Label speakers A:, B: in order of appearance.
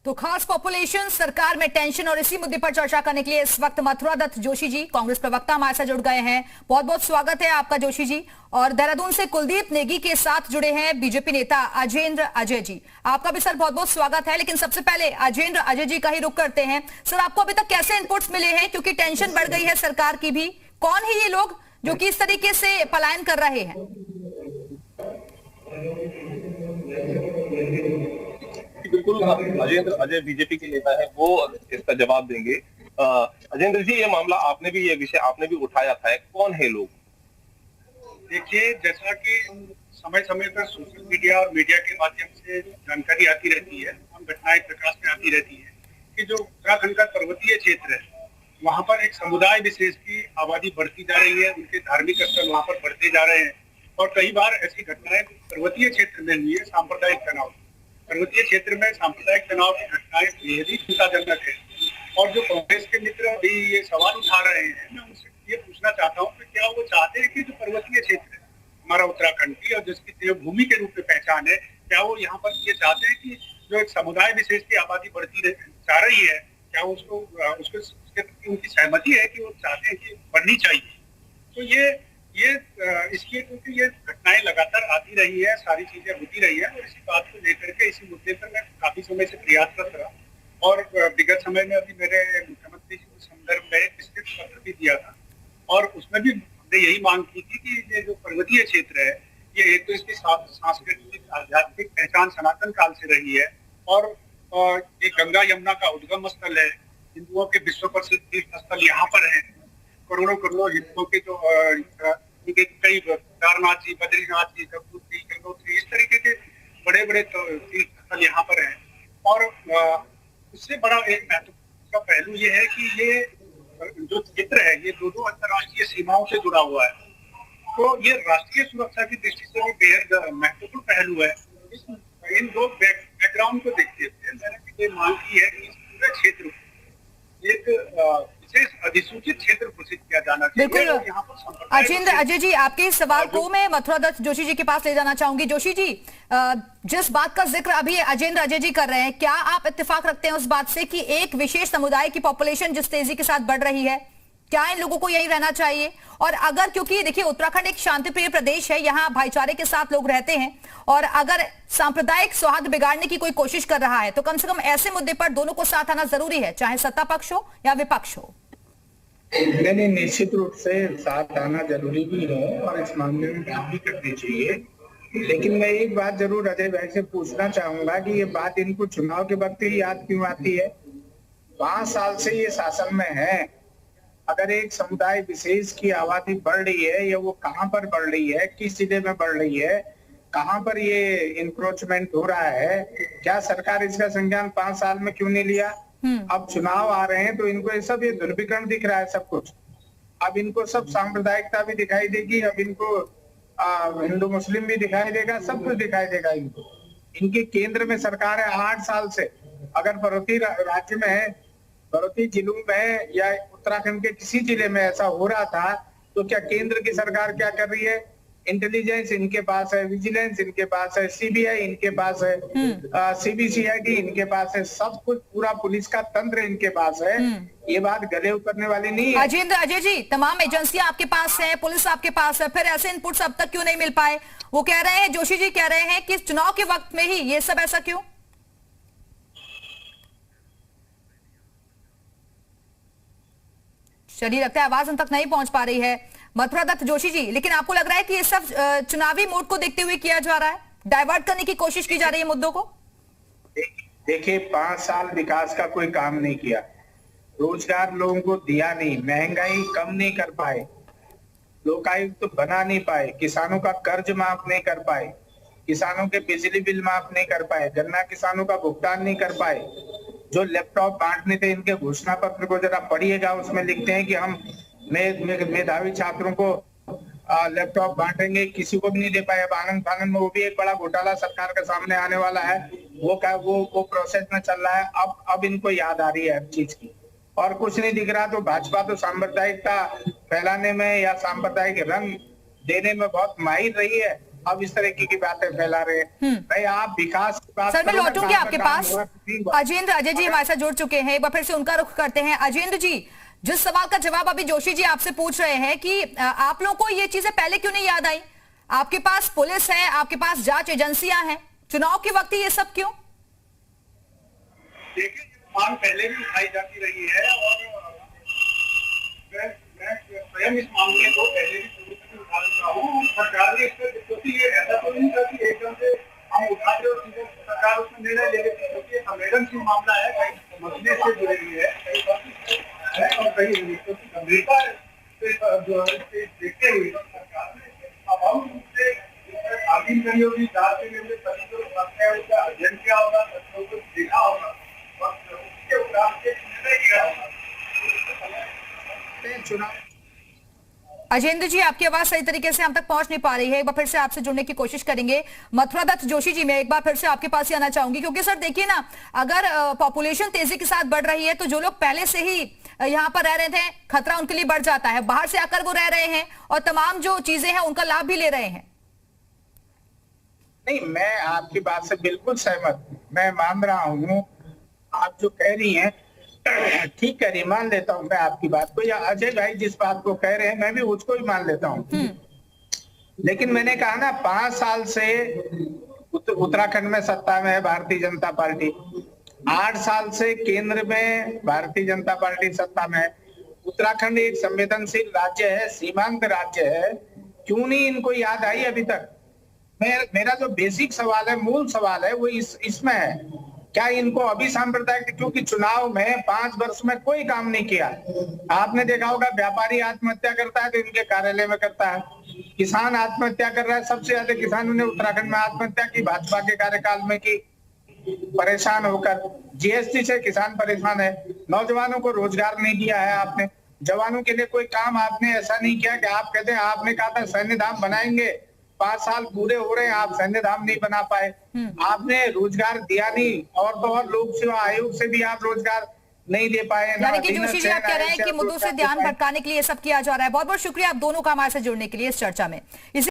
A: तो खास पॉपुलेशन सरकार में टेंशन और इसी मुद्दे पर चर्चा करने के लिए इस वक्त मथुरा दत्त जोशी जी कांग्रेस प्रवक्ता हमारे साथ जुड़ गए हैं। बहुत बहुत स्वागत है आपका जोशी जी। और देहरादून से कुलदीप नेगी के साथ जुड़े हैं बीजेपी नेता अजेंद्र अजय जी। आपका भी सर बहुत बहुत स्वागत है। लेकिन सबसे पहले अजेंद्र अजय जी का ही रुख करते हैं। सर, आपको अभी तक कैसे इनपुट्स मिले हैं, क्योंकि टेंशन बढ़ गई है सरकार की भी। कौन है ये लोग जो कि इस तरीके से पलायन कर रहे हैं?
B: बिल्कुल, अजेंद्र अजय बीजेपी के नेता है, वो इसका जवाब देंगे। अजेंद्र जी, ये मामला आपने भी, ये विषय आपने भी उठाया था, कौन है लोग?
C: देखिए, जैसा कि समय समय पर सोशल मीडिया और मीडिया के माध्यम से जानकारी आती रहती है, हम घटनाएं प्रकाश में आती रहती है कि जो उत्तराखंड का पर्वतीय क्षेत्र है, वहाँ पर एक समुदाय विशेष की आबादी बढ़ती जा रही है, उनके धार्मिक स्तर वहाँ पर बढ़ते जा रहे हैं। और कई बार ऐसी घटनाएं पर्वतीय क्षेत्र में हुई है। सांप्रदायिक तनाव, पर्वतीय क्षेत्र में सांप्रदायिक तनाव की घटनाएं बेहद ही चिंताजनक है। और जो कांग्रेस के मित्र अभी ये सवाल उठा रहे हैं, मैं उनसे ये पूछना चाहता हूँ कि क्या वो चाहते हैं कि जो पर्वतीय क्षेत्र है हमारा उत्तराखंड की और जिसकी देवभूमि के रूप में पहचान है, क्या वो यहाँ पर ये चाहते हैं कि जो एक समुदाय विशेष की आबादी बढ़ती जा रही है, क्या उसको उसके प्रति उनकी सहमति है कि वो चाहते हैं कि बढ़नी चाहिए? तो ये इसलिए क्योंकि ये घटनाएं लगातार आती रही है, सारी चीजें होती रही है, और इसी बात को लेकर के, इसी मुद्दे पर मैं काफी समय से प्रयासरत रहा। और विगत समय में अभी मेरे मुख्यमंत्री जी के संदर्भ में विस्तृत पत्र भी दिया था, और उसमें भी हमने यही मांग की थी कि ये जो पर्वतीय क्षेत्र है, ये एक तो इसकी सांस्कृतिक आध्यात्मिक पहचान सनातन काल से रही है, और ये गंगा यमुना का उद्गम स्थल है, हिंदुओं के विश्व प्रसिद्ध तीर्थ स्थल यहाँ पर है। करोड़ों हिंदुओं के जो कई केदारनाथ जी, बद्रीनाथ जी, गंगोत्री, इस तरीके के बड़े बड़े तीर्थ स्थल यहाँ पर हैं। और उससे बड़ा एक महत्वपूर्ण का पहलू ये है कि ये जो क्षेत्र है, ये दो अंतर्राष्ट्रीय सीमाओं से जुड़ा हुआ है। तो ये राष्ट्रीय सुरक्षा की दृष्टि से भी बेहद महत्वपूर्ण पहलू है। इन दो बैकग्राउंड को देखते हुए मैंने ये मांग की है कि इस पूरे क्षेत्र एक अधिसूचित क्षेत्र घोषित किया जाना चाहिए।
A: बिल्कुल अजेंद्र अजय जी, आपके इस सवाल को मैं मथुरा दत्त जोशी जी के पास ले जाना चाहूंगी। जोशी जी, जिस बात का जिक्र अभी अजेंद्र अजय जी कर रहे हैं, क्या आप इत्तेफाक रखते हैं उस बात से कि एक विशेष समुदाय की पॉपुलेशन जिस तेजी के साथ बढ़ रही है, क्या इन लोगों को यही रहना चाहिए? और अगर, क्योंकि देखिए उत्तराखंड एक शांतिप्रिय प्रदेश है, यहाँ भाईचारे के साथ लोग रहते हैं, और अगर सांप्रदायिक सौहार्द बिगाड़ने की कोई कोशिश कर रहा है तो कम से कम ऐसे मुद्दे पर दोनों को साथ आना जरूरी है, चाहे सत्ता पक्ष हो या विपक्ष हो।
D: नहीं, निश्चित रूप से साथ आना जरूरी भी है और इस मामले में बात भी करनी चाहिए। लेकिन मैं एक बात जरूर अजय भाई से पूछना चाहूंगा कि ये बात इनको चुनाव के वक्त ही याद क्यों आती है? 5 साल से ये शासन में है। अगर एक समुदाय विशेष की आबादी बढ़ रही है, या वो कहाँ पर बढ़ रही है, किस जिले में बढ़ रही है, कहाँ पर ये इंक्रोचमेंट हो रहा है, क्या सरकार इसका संज्ञान 5 साल में क्यों नहीं लिया? अब चुनाव आ रहे हैं तो इनको ये सब, ये ध्रुवीकरण दिख रहा है सब कुछ। अब इनको सब सांप्रदायिकता भी दिखाई देगी, अब इनको हिंदू मुस्लिम भी दिखाई देगा, सब कुछ दिखाई देगा इनको। इनके केंद्र में सरकार है 8 साल से। अगर पर्वतीय राज्य में है, पर्वतीय जिलों में या उत्तराखंड के किसी जिले में ऐसा हो रहा था, तो क्या केंद्र की सरकार क्या कर रही है? इंटेलिजेंस इनके पास है, विजिलेंस इनके पास है, सीबीआई इनके पास है, सीबीसीआईडी इनके पास है, सब कुछ पूरा पुलिस का तंत्र इनके पास है। ये बात गले उतरने वाली नहीं है।
A: अजेंद्र अजय जी, तमाम एजेंसियां आपके पास है, पुलिस आपके पास है, फिर ऐसे इनपुट्स अब तक क्यों नहीं मिल पाए? वो कह रहे हैं, जोशी जी कह रहे हैं कि चुनाव के वक्त में ही ये सब, ऐसा क्यों? चलिए, लगता है आवाज उन तक नहीं पहुंच पा रही है मथुरा दत्त जोशी जी। लेकिन आपको लग रहा है कि ये सब चुनावी मूड को देखते हुए किया जा रहा है, डाइवर्ट करने की कोशिश की जा रही है मुद्दों को?
D: देखिए, 5 साल विकास का कोई काम नहीं किया, रोजगार लोगों को दिया नहीं, महंगाई कम नहीं कर पाए, लोकायुक्त तो बना नहीं पाए, किसानों का कर्ज माफ नहीं कर पाए, किसानों के बिजली बिल माफ नहीं कर पाए, गन्ना किसानों का भुगतान नहीं कर पाए। जो लैपटॉप बांटने थे, इनके घोषणा पत्र को जरा पढ़िएगा, उसमें लिखते हैं कि हम मेधावी छात्रों को लैपटॉप बांटेंगे, किसी को भी नहीं दे पाए। अब आनंद फानंद में वो भी एक बड़ा घोटाला सरकार के सामने आने वाला है, वो प्रोसेस में चल रहा है। अब इनको याद आ रही है हर चीज की, और कुछ नहीं दिख रहा। तो भाजपा तो सांप्रदायिकता फैलाने में या सांप्रदायिक रंग देने में बहुत माहिर रही है, अब इस तरह की बातें फैला रहे हैं। भाई आप विकास की बात
A: सर मैं
D: करो ना,
A: लौटूंगी
D: कहाँ
A: आपके
D: पे
A: पास।
D: काम हुआ, कितनी बार-
A: अजेंद्र अजय जी हमारे साथ जुड़ चुके हैं, एक बार फिर से उनका रुख करते हैं। अजेंद्र जी, जिस सवाल का जवाब अभी जोशी जी आपसे पूछ रहे हैं कि आप लोगों को ये चीजें पहले क्यों नहीं याद आई? आपके पास पुलिस है, आपके पास जांच एजेंसियां हैं, चुनाव के वक्त ही ये सब क्यों?
C: देखिए ये मांग पहले भी उठाई जाती रही है और मैं स्वयं इस मामले को पहले भी शुरू से उठा चुका हूँ। सरकार ने इस पर, क्योंकि ये ऐसा तो नहीं था कि एकदम से हम उठाते और सीधे सरकार उसमें निर्णय ले लेती है, क्योंकि ये संवेदनशील मामला है, कई मसले से जुड़े हुए है, कई बातें है और कई रिश्तों की गंभीरता से देखते हुए सरकार ने स्वाभाविक रूप से तालीम करी होगी, जांच के लिए सभी जो तथ्य है उसका अध्ययन किया होगा, तथ्यों को देखा होगा और उसके उपरांत के निर्णय किया होगा।
D: चुनाव
A: अजेंद्र जी, आपकी आवाज सही तरीके से हम तक पहुंच नहीं पा रही है, एक बार फिर से आपसे जुड़ने की कोशिश करेंगे। मथुरा दत्त जोशी जी, मैं एक बार फिर से आपके पास ही आना चाहूंगी, क्योंकि सर देखिए ना, अगर पॉपुलेशन तेजी के साथ बढ़ रही है तो जो लोग पहले से ही यहाँ पर रह रहे थे, खतरा उनके लिए बढ़ जाता है। बाहर से आकर वो रह रहे हैं और तमाम जो चीजें हैं उनका लाभ भी ले रहे हैं।
D: नहीं, मैं आपकी बात से बिल्कुल सहमत हूँ, मैं मान रहा हूँ आप जो कह रही हैं ठीक कह रही, मान लेता हूँ मैं आपकी बात को, या अजय भाई जिस बात को कह रहे हैं मैं भी उसको ही मान लेता हूँ। लेकिन मैंने कहा ना 5 साल से उत्तराखंड में सत्ता में है भारतीय जनता पार्टी, 8 साल से केंद्र में भारतीय जनता पार्टी सत्ता में है। उत्तराखंड एक संवेदनशील राज्य है, सीमांत राज्य है, क्यों नहीं इनको याद आई अभी तक? मेरा जो बेसिक सवाल है, मूल सवाल है, वो इसमें है, क्या इनको अभी सांप्रदायिक, क्योंकि चुनाव में 5 वर्ष में कोई काम नहीं किया। आपने देखा होगा व्यापारी आत्महत्या करता है तो इनके कार्यालय में करता है, किसान आत्महत्या कर रहा है, सबसे ज्यादा किसानों ने उत्तराखंड में आत्महत्या की भाजपा के कार्यकाल में की, परेशान होकर। जीएसटी से किसान परेशान है, नौजवानों को रोजगार नहीं दिया है आपने, जवानों के लिए कोई काम आपने ऐसा नहीं किया कि आप कहते हैं, आपने कहा था सैन्य धाम बनाएंगे, 5 साल पूरे हो रहे हैं, आप सैन्य धाम नहीं बना पाए। आपने रोजगार दिया नहीं, और तो और लोक सेवा आयोग से भी आप रोजगार नहीं दे पाए।
A: यानी कि जोशी जी आप कह रहे हैं कि मुद्दों से ध्यान भटकाने के लिए ये सब किया जा रहा है। बहुत बहुत शुक्रिया आप दोनों का हमारे साथ जुड़ने के लिए इस चर्चा में।